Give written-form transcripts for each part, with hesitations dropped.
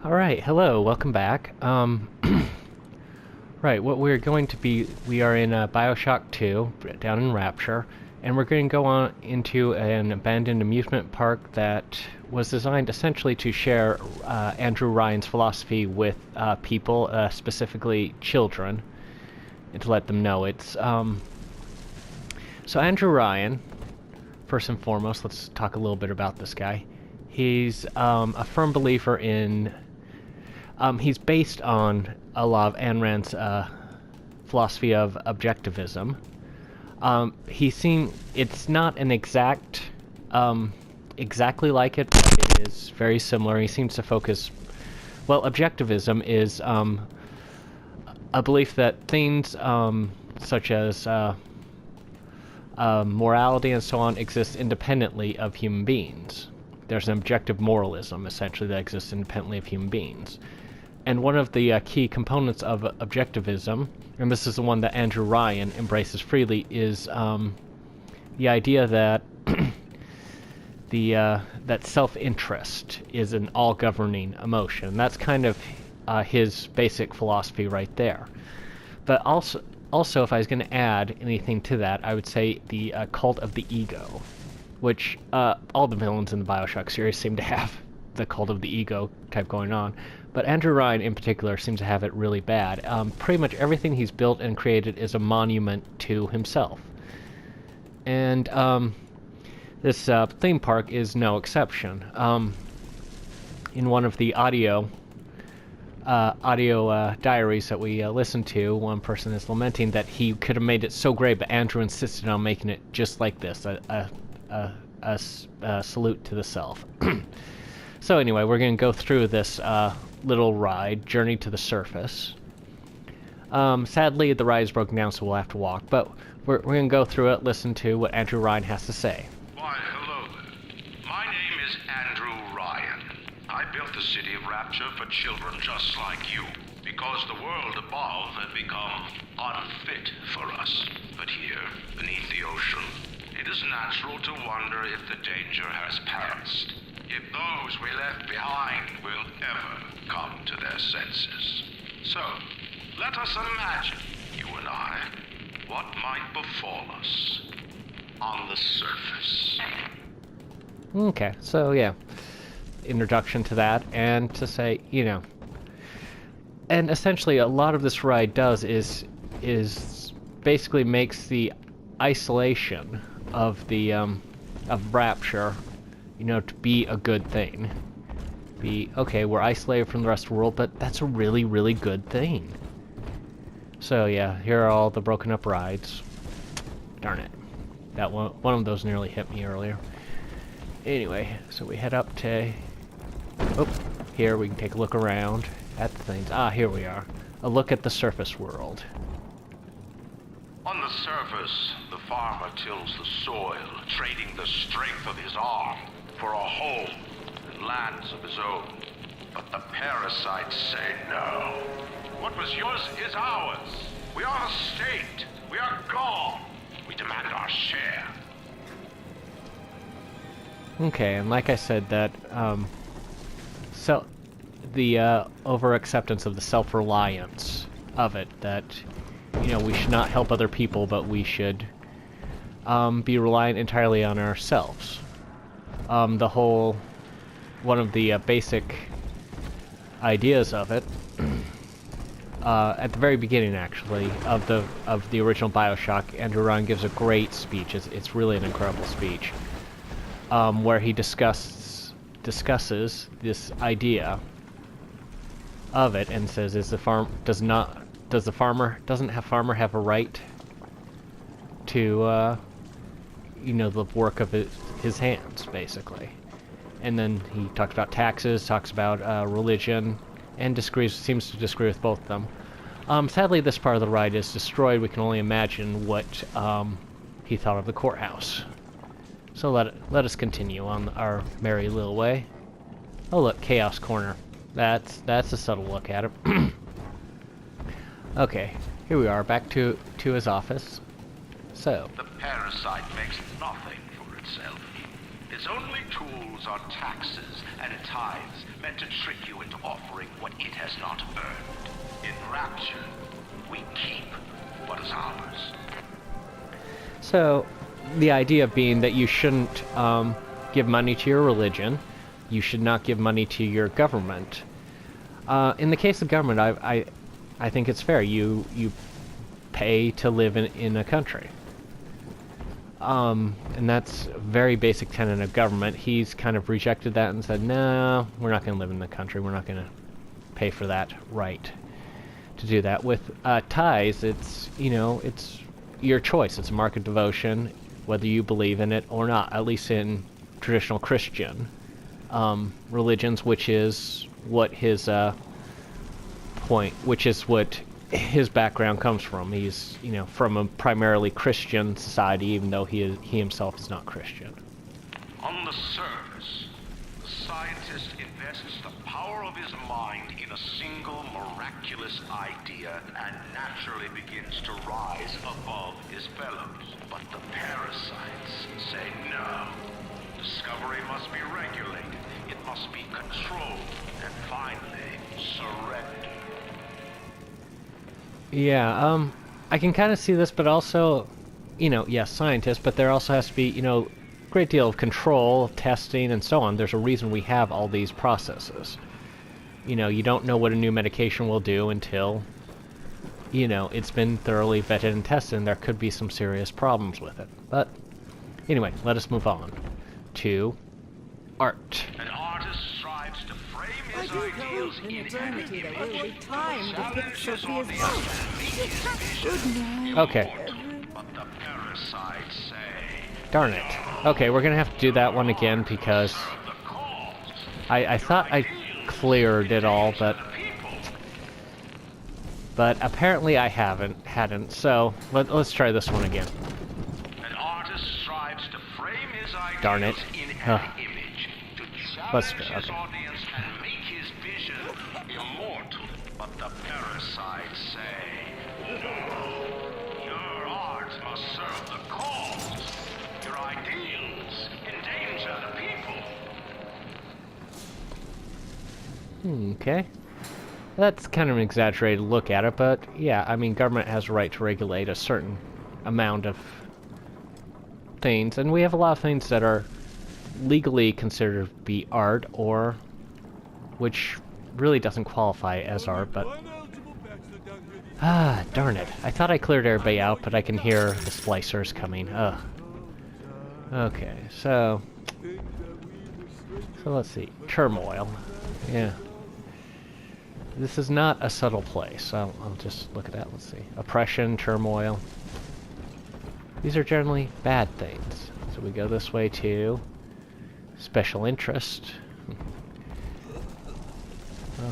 Alright, hello, welcome back. Right, what we're going to be, we are in BioShock 2, down in Rapture, and we're going to go on into an abandoned amusement park that was designed essentially to share Andrew Ryan's philosophy with people, specifically children, and to let them know it's, So Andrew Ryan, first and foremost, let's talk a little bit about this guy. He's a firm believer in he's based on a lot of Ayn Rand's philosophy of objectivism. It's not an exactly like it, but it is very similar. He seems to focus, well, objectivism is a belief that things such as morality and so on exist independently of human beings. There's an objective moralism, essentially, that exists independently of human beings. And one of the key components of objectivism, and this is the one that Andrew Ryan embraces freely, is the idea that that self-interest is an all-governing emotion. That's kind of his basic philosophy right there. But also, if I was going to add anything to that, I would say the cult of the ego, which all the villains in the BioShock series seem to have the cult of the ego type going on. But Andrew Ryan, in particular, seems to have it really bad. Pretty much everything he's built and created is a monument to himself. And this theme park is no exception. In one of the audio diaries that we listened to, one person is lamenting that he could have made it so great, but Andrew insisted on making it just like this, a salute to the self. So anyway, we're going to go through this little ride, Journey to the Surface. Sadly, the ride is broken down, so we'll have to walk, but we're going to go through it, listen to what Andrew Ryan has to say. Why, hello there. My name is Andrew Ryan. I built the city of Rapture for children just like you, because the world above had become unfit for us. But here, beneath the ocean, it is natural to wonder if the danger has passed. If those we left behind will ever come to their senses. So, let us imagine, you and I, what might befall us on the surface. Okay, so yeah, introduction to that, and to say, and essentially a lot of this ride does is basically makes the isolation of the of Rapture, to be a good thing. Okay, we're isolated from the rest of the world, but that's a really, really good thing. So yeah, here are all the broken up rides. Darn it. That one of those nearly hit me earlier. Anyway, so we head up to... Oh, here we can take a look around at the things. Ah, here we are. A look at the surface world. On the surface, the farmer tills the soil, trading the strength of his arm for a home and lands of his own. But the parasites say no. What was yours is ours. We are the state. We are gone. We demand our share. Okay, and like I said, that so the over-acceptance of the self-reliance of it, that we should not help other people, but we should be reliant entirely on ourselves. One of the basic ideas of it, at the very beginning, actually, of the original BioShock, Andrew Ryan gives a great speech. It's really an incredible speech, where he discusses this idea of it and says, doesn't the farmer have a right to the work of his hands, basically? And then he talks about taxes, talks about religion, and seems to disagree with both of them. Sadly, this part of the ride is destroyed. We can only imagine what he thought of the courthouse. So let us continue on our merry little way. Oh look, Chaos Corner. That's a subtle look at it. Okay, here we are, back to his office. So the parasite makes nothing for itself. Its only tools are taxes and tithes meant to trick you into offering what it has not earned. In Rapture, we keep what is ours. So, the idea being that you shouldn't give money to your religion, you should not give money to your government. In the case of government, I think it's fair. You pay to live in a country. And that's a very basic tenet of government. He's kind of rejected that and said, no, we're not going to live in the country. We're not going to pay for that right to do that. With tithes, it's your choice. It's a mark of devotion, whether you believe in it or not, at least in traditional Christian religions, which is what his what his background comes from. He's, from a primarily Christian society, even though he himself is not Christian. On the surface, the scientist invests the power of his mind in a single miraculous idea and naturally begins to rise above his fellows. But the parasites say no. Discovery must be regulated, it must be controlled, and finally, surrendered. Yeah, I can kind of see this, but also, yes, scientists, but there also has to be, a great deal of control, testing, and so on. There's a reason we have all these processes. You don't know what a new medication will do until, it's been thoroughly vetted and tested, and there could be some serious problems with it. But, anyway, let us move on to art. An artist strives to frame his ideals in eternity there will be time to pick challenges Sophia's on boat. Okay. But the parasites say, Darn it. Okay, we're gonna have to do that one again because the cause, I thought I cleared it all, but apparently I hadn't. So let's try this one again. an artist strives to frame his ideals Darn it. in an Huh. image, to Let's challenge try- his okay. audience and make his vision immortal. But the parasites say, no, your art must serve the cause. Your ideals endanger the people. Okay. That's kind of an exaggerated look at it, but yeah, I mean, government has a right to regulate a certain amount of things, and we have a lot of things that are legally considered to be art, or which really doesn't qualify as art, but darn it. I thought I cleared everybody out, but I can hear the splicers coming. Ugh. Okay, so let's see. Turmoil. Yeah. This is not a subtle place. I'll just look at that. Let's see. Oppression, turmoil. These are generally bad things. So we go this way to special interest.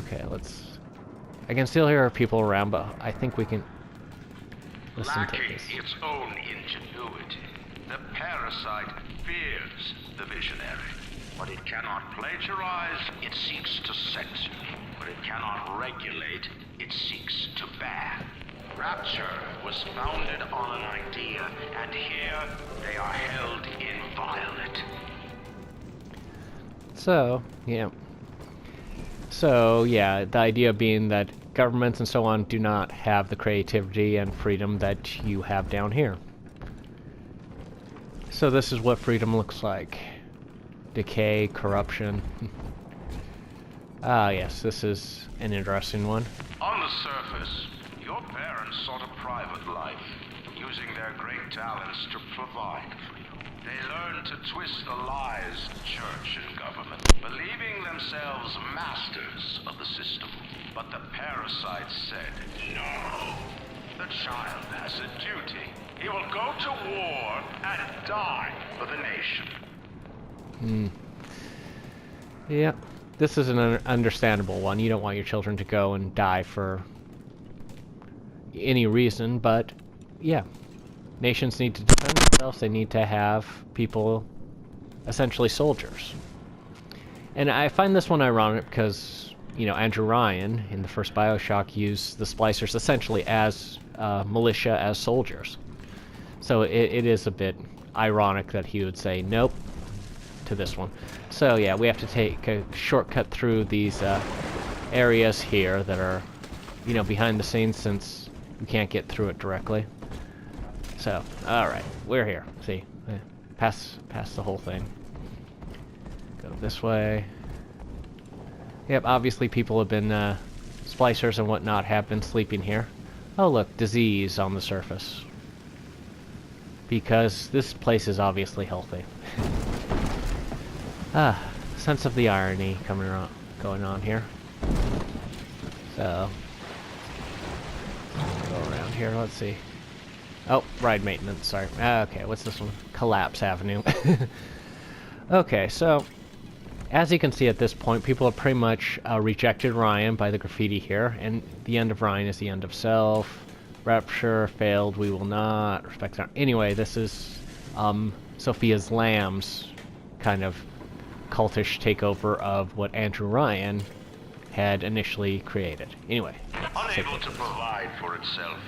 Okay, let's... I can still hear people around, but I think we can listen to Lacking this. its own ingenuity, the parasite fears the visionary. What it cannot plagiarize, it seeks to censor. What it cannot regulate, it seeks to ban. Rapture was founded on an idea, and here they are held inviolate. So, yeah. So, yeah, the idea being that governments and so on do not have the creativity and freedom that you have down here. So this is what freedom looks like. Decay, corruption. Ah, yes, this is an interesting one. On the surface, your parents sought a private life, using their great talents to provide for you. They learned to twist the lies of church and government, believing themselves masters of the system. But the parasites said, no. The child has a duty. He will go to war and die for the nation. Yeah, this is an understandable one. You don't want your children to go and die for any reason, but yeah. Nations need to defend themselves. They need to have people, essentially soldiers. And I find this one ironic because, Andrew Ryan in the first BioShock used the splicers essentially as militia, as soldiers. So it is a bit ironic that he would say, nope, to this one. So yeah, we have to take a shortcut through these areas here that are, you know, behind the scenes, since we can't get through it directly. So, alright, we're here. See, pass the whole thing. Go this way. Yep, obviously people have been, splicers and whatnot have been sleeping here. Oh look, disease on the surface. Because this place is obviously healthy. Sense of the irony going on here. So, go around here, let's see. Oh, ride maintenance, sorry. Okay, what's this one? Collapse Avenue. Okay, so, as you can see at this point, people have pretty much rejected Ryan by the graffiti here, and the end of Ryan is the end of self. Rapture, failed, we will not, respect our... Anyway, this is Sophia's Lamb's kind of cultish takeover of what Andrew Ryan had initially created. Anyway. Unable to provide for itself,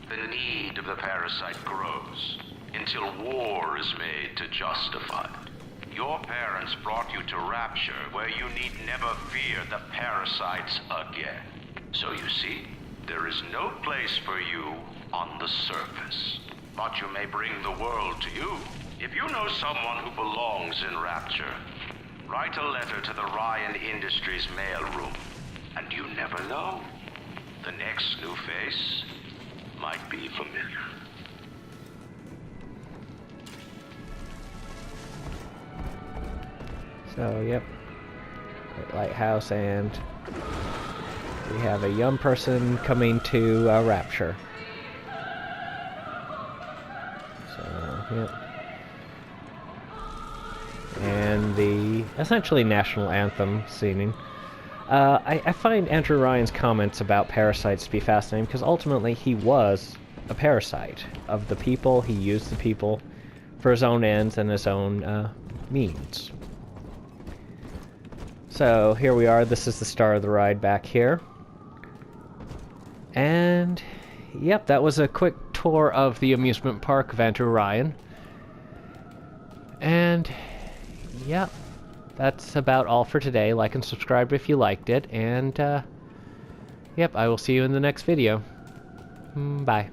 the need of the parasite grows until war is made to justify it. Your parents brought you to Rapture, where you need never fear the parasites again. So you see, there is no place for you on the surface. But you may bring the world to you. If you know someone who belongs in Rapture, write a letter to the Ryan Industries mailroom. And you never know. The next new face might be familiar. So, yep. Lighthouse, and we have a young person coming to Rapture. So, yep. And the essentially national anthem singing. I find Andrew Ryan's comments about parasites to be fascinating, because ultimately he was a parasite of the people. He used the people for his own ends and his own means. So here we are. This is the start of the ride back here. And yep, that was a quick tour of the amusement park of Andrew Ryan. And yep, that's about all for today. Like and subscribe if you liked it. And yep, I will see you in the next video. Bye.